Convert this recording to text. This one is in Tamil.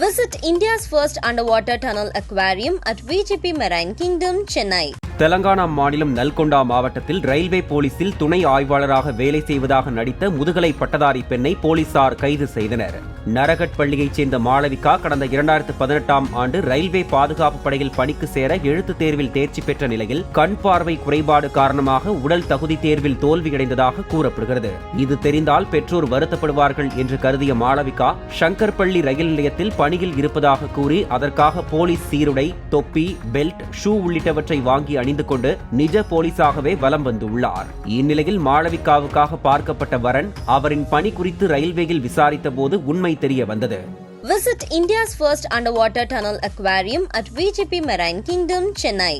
Visit India's first underwater tunnel aquarium at VGP Marine Kingdom, Chennai. Telangana மாநிலம் நல்கொண்டா மாவட்டத்தில் ரயில்வே போலீசில் துணை ஆய்வாளராக வேலை செய்வதாக நடித்த முதுகலை பட்டதாரி பெண்ணை போலீசார் கைது செய்தனர். நரகட் பள்ளியைச் சேர்ந்த மாளவிகா கடந்த 2018ஆம் ஆண்டு ரயில்வே பாதுகாப்பு படையில் பணிக்கு சேர எழுத்துத் தேர்வில் தேர்ச்சி பெற்ற நிலையில் கண் பார்வை குறைபாடு காரணமாக உடல் தகுதி தேர்வில் தோல்வியடைந்ததாக கூறப்படுகிறது. இது தெரிந்தால் பெற்றோர் வருத்தப்படுவார்கள் என்று கருதிய மாளவிகா சங்கர்பள்ளி ரயில் நிலையத்தில் பணியில் இருப்பதாக கூறி அதற்காக போலீஸ் சீருடை, தொப்பி, பெல்ட், ஷூ உள்ளிட்டவற்றை வாங்கி அணிந்து கொண்டு நிஜ போலீசாகவே வலம் வந்துள்ளார். இந்நிலையில் மாளவிகாவுக்காக பார்க்கப்பட்ட வரன் அவரின் பணி குறித்து ரயில்வேயில் விசாரித்த போது உண்மை தெரிய வந்தது. Visit India's first underwater tunnel aquarium at VGP Marine Kingdom, Chennai.